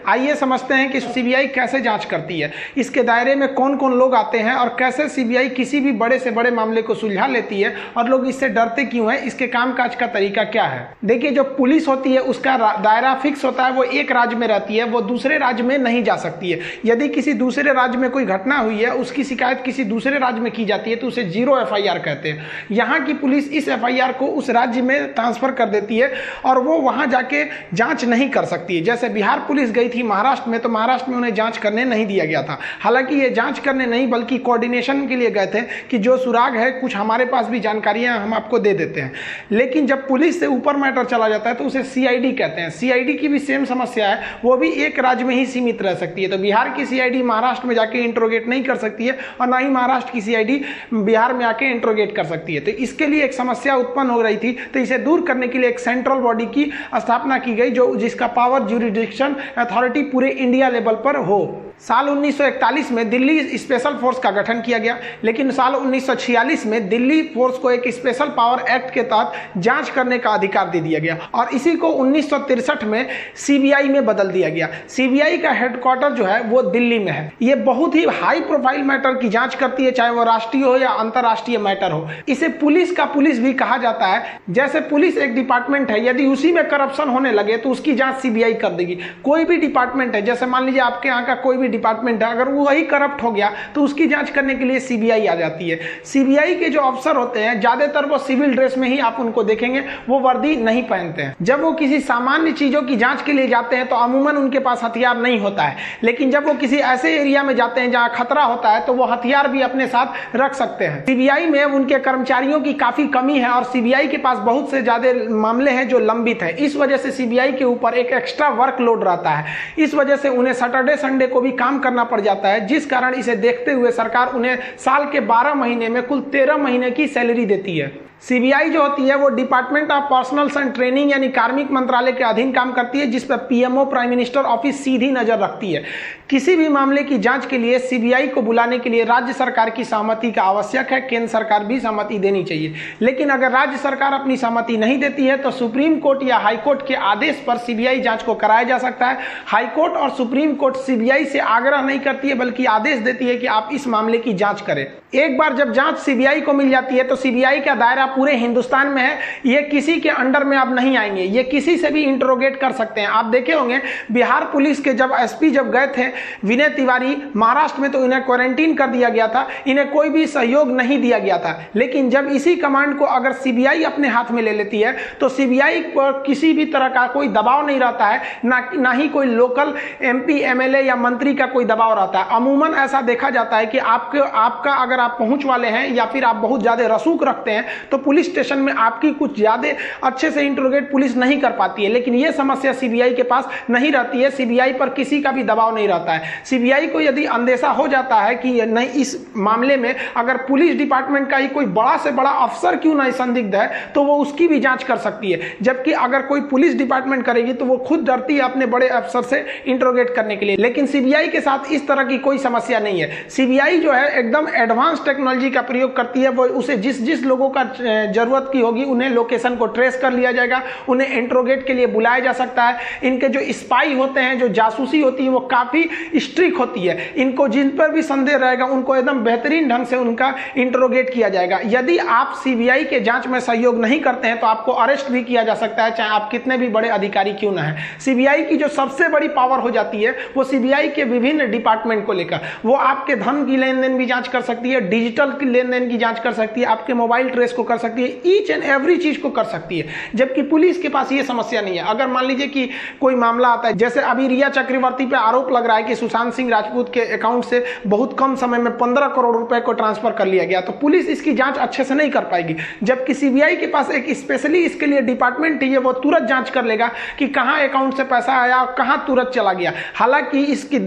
आइए समझते हैं कि सीबीआई कैसे जांच करती है, इसके दायरे में कौन कौन लोग आते हैं और कैसे सीबीआई किसी भी बड़े से बड़े मामले को सुलझा लेती है और लोग इससे डरते क्यों हैं, इसके कामकाज का तरीका क्या है। देखिए, जो पुलिस होती है उसका दायरा फिक्स होता है, वो एक राज्य में रहती है, वो दूसरे राज्य में नहीं जा सकती है। यदि किसी दूसरे राज्य में कोई घटना हुई है, उसकी शिकायत किसी दूसरे राज्य में की जाती है तो उसे जीरो एफआईआर कहते हैं। यहाँ की पुलिस इस एफआईआर को उस राज्य में ट्रांसफर कर देती है और वो वहाँ जाके जांच नहीं कर सकती है। जैसे बिहार पुलिस गई थी महाराष्ट्र में, तो महाराष्ट्र में उन्हें जांच करने नहीं दिया गया था। हालांकि ये जांच करने नहीं बल्कि कोऑर्डिनेशन के लिए गए थे कि जो सुराग है, कुछ हमारे पास भी जानकारियां हम आपको दे देते हैं। लेकिन जब पुलिस से ऊपर मैटर चला जाता है तो उसे सीआईडी कहते हैं। सीआईडी की भी सेम समस्या है, वो भी एक राज्य में ही सीमित रह सकती है। तो बिहार की सीआईडी महाराष्ट्र में जाके इंट्रोगेट नहीं कर सकती है और ना ही महाराष्ट्र की सीआईडी बिहार में आके इंट्रोगेट कर सकती है। तो इसके लिए एक समस्या उत्पन्न हो रही थी, तो इसे दूर करने के लिए एक सेंट्रल बॉडी की स्थापना की गई जो जिसका पावर ज्यूरिडिक्शन अथॉरिटी पूरे इंडिया लेवल पर हो। साल 1941 में दिल्ली स्पेशल फोर्स का गठन किया गया, लेकिन साल 1946 में दिल्ली फोर्स को एक स्पेशल पावर एक्ट के तहत जांच करने का अधिकार दे दिया गया और इसी को 1963 में सीबीआई में बदल दिया गया। सीबीआई का हेडक्वार्टर जो है वो दिल्ली में है। ये बहुत ही हाई प्रोफाइल मैटर की जांच करती है, चाहे वो राष्ट्रीय हो या अंतर्राष्ट्रीय मैटर हो। इसे पुलिस का पुलिस भी कहा जाता है। जैसे पुलिस एक डिपार्टमेंट है, यदि उसी में करप्शन होने लगे तो उसकी जांच सीबीआई कर देगी। कोई भी डिपार्टमेंट है, जैसे मान लीजिए आपके यहाँ का कोई भी डिपार्टमेंट है, अगर वो वही करप्ट हो गया तो उसकी जांच करने के लिए सीबीआई आ जाती है। सीबीआई के जो अफसर होते हैं ज्यादातर वो सिविल ड्रेस में ही आप उनको देखेंगे, वो वर्दी नहीं पहनते हैं। जब वो किसी सामान्य चीजों की जांच के लिए जाते हैं तो अमूमन उनके पास हथियार नहीं होता है, लेकिन जब वो किसी ऐसे एरिया में जाते हैं जहां खतरा होता है तो वो हथियार भी अपने साथ रख सकते हैं। सीबीआई में उनके कर्मचारियों की काफी कमी है और सीबीआई के पास बहुत से ज्यादा मामले हैं जो लंबित है। इस वजह से सीबीआई के ऊपर एक एक्स्ट्रा वर्कलोड रहता है। इस वजह से उन्हें सैटरडे संडे को भी काम करना पड़ जाता है, जिस कारण इसे देखते हुए सरकार उन्हें साल के 12 महीने में कुल 13 महीने की सैलरी देती है। सीबीआई जो होती है वो department of personal and training यानी कार्मिक मंत्रालय के अधीन काम करती है, जिस पर पीएमओ प्राइम मिनिस्टर ऑफिस सीधी नजर रखती है। किसी भी मामले की जांच के लिए सीबीआई को बुलाने के लिए राज्य सरकार की सहमति का आवश्यक है, केंद्र सरकार भी सहमति देनी चाहिए। लेकिन अगर राज्य सरकार अपनी सहमति नहीं देती है तो सुप्रीम कोर्ट या हाई कोर्ट के आदेश पर सीबीआई जांच को कराया जा सकता है। हाई कोर्ट और सुप्रीम कोर्ट सीबीआई से आग्रह नहीं करती है बल्कि आदेश देती है कि आप इस मामले की जांच करें। एक बार जब जांच सीबीआई को मिल जाती है तो सीबीआई का दायरा पूरे हिंदुस्तान में है, ये किसी के अंडर में अब नहीं आएंगे, ये किसी से भी इंट्रोगेट कर सकते हैं। आप देखे होंगे बिहार पुलिस के जब एसपी जब गए थे विनय तिवारी महाराष्ट्र में, तो इन्हें क्वारंटीन कर दिया गया था, इन्हें कोई भी सहयोग नहीं दिया गया था। लेकिन जब इसी कमांड को अगर सीबीआई अपने हाथ में ले लेती है तो सीबीआई पर किसी भी तरह का कोई दबाव नहीं रहता है, ना ही कोई लोकल एमपी एमएलए या मंत्री का कोई दबाव रहता है। अमूमन ऐसा देखा जाता है कि आपका अगर आप पहुंच वाले हैं या फिर आप बहुत ज्यादा रसूख रखते हैं तो पुलिस स्टेशन में आपकी कुछ ज्यादा अच्छे से इंट्रोगेट पुलिस नहीं कर पाती है। लेकिन यह समस्या सीबीआई के पास नहीं रहती है, सीबीआई पर किसी का भी दबाव नहीं रहता है। सीबीआई को यदि अंदेशा हो जाता है कि नहीं इस मामले में अगर पुलिस डिपार्टमेंट का ही कोई बड़ा से बड़ा अफसर क्यों नहीं संदिग्ध है तो वो उसकी भी जांच कर सकती है। जबकि अगर कोई पुलिस डिपार्टमेंट करेगी तो वो खुद डरती है अपने बड़े अफसर से इंट्रोगेट करने के लिए। लेकिन सीबीआई के साथ इस तरह की कोई समस्या नहीं है। सीबीआई जो है एकदम एडवांस टेक्नोलॉजी का प्रयोग करती है। वो उसे जिस लोगों का जरूरत की होगी उन्हें लोकेशन को ट्रेस कर लिया जाएगा, उन्हें इंट्रोगेट के लिए बुलाया जा सकता है। इनके जो स्पाई होते हैं, जो जासूसी होती है वो काफी स्ट्रिक्ट होती है। इनको जिन पर भी संदेह रहेगा उनको एकदम बेहतरीन ढंग से उनका इंट्रोगेट किया जाएगा। यदि आप सीबीआई के जांच में सहयोग नहीं करते हैं तो आपको अरेस्ट भी किया जा सकता है, चाहे आप कितने भी बड़े अधिकारी क्यों ना है। सीबीआई की जो सबसे बड़ी पावर हो जाती है वो सीबीआई के विभिन्न डिपार्टमेंट को लेकर, वो आपके धन की लेन देन भी जांच कर सकती है, डिजिटल की लेन देन की जांच कर सकती है, आपके मोबाइल ट्रेस को कर सकती है, ईच एंड एवरी चीज को कर सकती है। जबकि पुलिस के पास ये समस्या नहीं है। अगर मान लीजिए कि कोई मामला आता है, जैसे अभी रिया चक्रवर्ती पे आरोप लग रहा है कि सुशांत सिंह राजपूत के अकाउंट से बहुत कम समय में 15 करोड़ रुपए को ट्रांसफर कर लिया गया, तो पुलिस इसकी जांच अच्छे से नहीं कर पाएगी। जबकि सीबीआई के पास एक स्पेशली इसके लिए डिपार्टमेंट है, वो तुरंत जांच कर लेगा कि कहां अकाउंट से पैसा आया, कहां तुरंत चला गया। हालांकि इसकी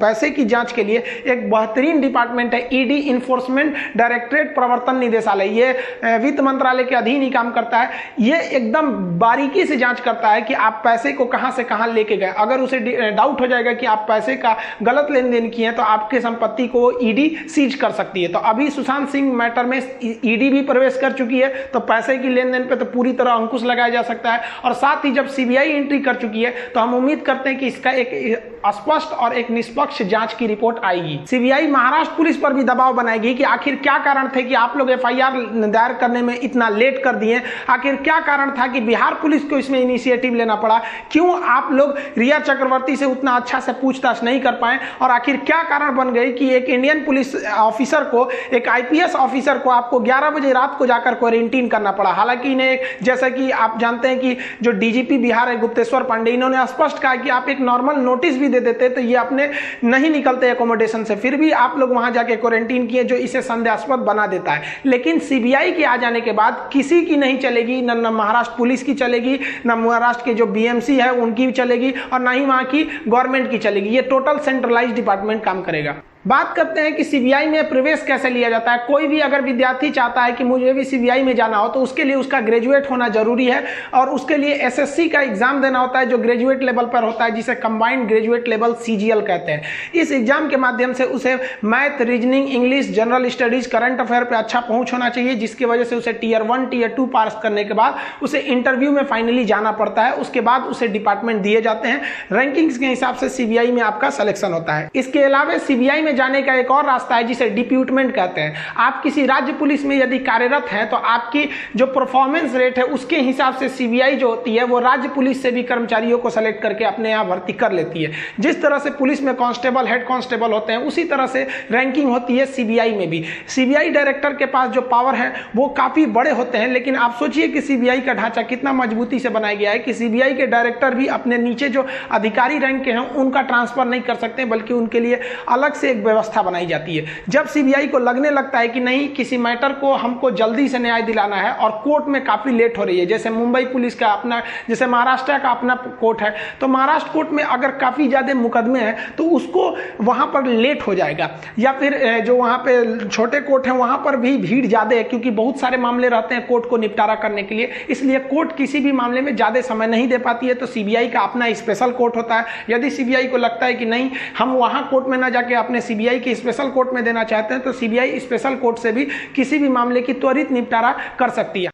पैसे की जांच के लिए एक बेहतरीन डिपार्टमेंट है ईडी, इन्फोर्समेंट डायरेक्टरेट प्रवर्तन निदेशालय। ये वित्त मंत्रालय के अधीन ही काम करता है। ये एकदम बारीकी से जांच करता है कि आप पैसे को कहां से कहां लेके गए। अगर उसे डाउट हो जाएगा कि आप पैसे का गलत लेन देन किए हैं तो आपके संपत्ति को ईडी सीज कर सकती है। तो अभी सुशांत सिंह मैटर में ईडी भी प्रवेश कर चुकी है, तो पैसे की लेन देन पे तो पूरी तरह अंकुश लगाया जा सकता है। और साथ ही जब सीबीआई एंट्री कर चुकी है तो हम उम्मीद करते हैं कि इसका एक स्पष्ट और एक निष्पक्ष जांच की रिपोर्ट आएगी। सीबीआई महाराष्ट्र पुलिस पर भी दबाव बनाएगी कि आखिर क्या कारण थे कि आप लोग एफआईआर दायर करने में इतना लेट कर दिए। आखिर क्या कारण था कि बिहार पुलिस को इसमें इनिशिएटिव लेना पड़ा। क्यों आप लोग रिया चक्रवर्ती से उतना अच्छा से पूछताछ नहीं कर पाए। और आखिर क्या कारण बन गई कि एक इंडियन पुलिस ऑफिसर को, एक आईपीएस ऑफिसर को आपको 11 बजे रात को जाकर क्वारंटीन करना पड़ा। हालांकि इन्हें, जैसा कि आप जानते हैं कि जो डीजीपी बिहार है गुप्तेश्वर पांडे, इन्होंने स्पष्ट कहा कि आप एक नॉर्मल नोटिस भी दे देते तो ये अपने नहीं निकलते एकोमोडेशन से, फिर भी आप लोग वहां जाके क्वारंटीन किए, जो इसे संदेहास्पद बना देता है। लेकिन सीबीआई के आ जाने के बाद किसी की नहीं चलेगी, न महाराष्ट्र पुलिस की चलेगी, न महाराष्ट्र के जो बीएमसी है उनकी भी चलेगी, और ना ही वहां की गवर्नमेंट की चलेगी। ये टोटल सेंट्रलाइज्ड डिपार्टमेंट काम करेगा। बात करते हैं कि सीबीआई में प्रवेश कैसे लिया जाता है। कोई भी अगर विद्यार्थी चाहता है कि मुझे भी सीबीआई में जाना हो तो उसके लिए उसका ग्रेजुएट होना जरूरी है, और उसके लिए एसएससी का एग्जाम देना होता है जो ग्रेजुएट लेवल पर होता है, जिसे कंबाइंड ग्रेजुएट लेवल सीजीएल कहते हैं। इस एग्जाम के माध्यम से उसे math, reasoning, English, general studies, current affair पर अच्छा पहुंच होना चाहिए, जिसकी वजह से उसे टीयर 1, टीयर 2 पास करने के बाद उसे इंटरव्यू में फाइनली जाना पड़ता है। उसके बाद उसे डिपार्टमेंट दिए जाते हैं। रैंकिंग्स के हिसाब से सीबीआई में आपका सिलेक्शन होता है। इसके अलावा सीबीआई जाने का एक और रास्ता है जिसे डिप्यूटमेंट कहते हैं। आप किसी राज्य पुलिस में यदि कार्यरत हैं तो आपकी जो परफॉर्मेंस रेट है उसके हिसाब से सीबीआई जो होती है वो राज्य पुलिस से भी कर्मचारियों को सेलेक्ट करके अपने यहां भर्ती कर लेती है। जिस तरह से पुलिस में कांस्टेबल, हेड कांस्टेबल होते हैं, उसी तरह से रैंकिंग होती है सीबीआई में भी। सीबीआई डायरेक्टर के पास जो पावर है वो काफी बड़े होते हैं, लेकिन आप सोचिए कि सीबीआई का ढांचा कितना मजबूती से बनाया गया है कि सीबीआई के डायरेक्टर भी अपने नीचे जो अधिकारी रैंक के हैं उनका ट्रांसफर नहीं कर सकते, बल्कि उनके लिए अलग से एक व्यवस्था बनाई जाती है। जब सीबीआई को लगने लगता है कि नहीं, किसी मैटर को हमको जल्दी से न्याय दिलाना है और कोर्ट में काफी लेट हो रही है, जैसे मुंबई पुलिस का अपना, जैसे महाराष्ट्र का अपना कोर्ट है, तो महाराष्ट्र कोर्ट में अगर काफी ज्यादा मुकदमे हैं तो उसको वहां पर लेट हो जाएगा। या फिर जो वहां पे छोटे कोर्ट है वहां पर भी भीड़ ज्यादा है, क्योंकि बहुत सारे मामले रहते हैं कोर्ट को निपटारा करने के लिए, इसलिए कोर्ट किसी भी मामले में ज्यादा समय नहीं दे पाती है। तो सीबीआई का अपना स्पेशल कोर्ट होता है। यदि सीबीआई को लगता है कि नहीं, हम वहां कोर्ट में ना जाके अपने सीबीआई के स्पेशल कोर्ट में देना चाहते हैं, तो सीबीआई स्पेशल कोर्ट से भी किसी भी मामले की त्वरित निपटारा कर सकती है।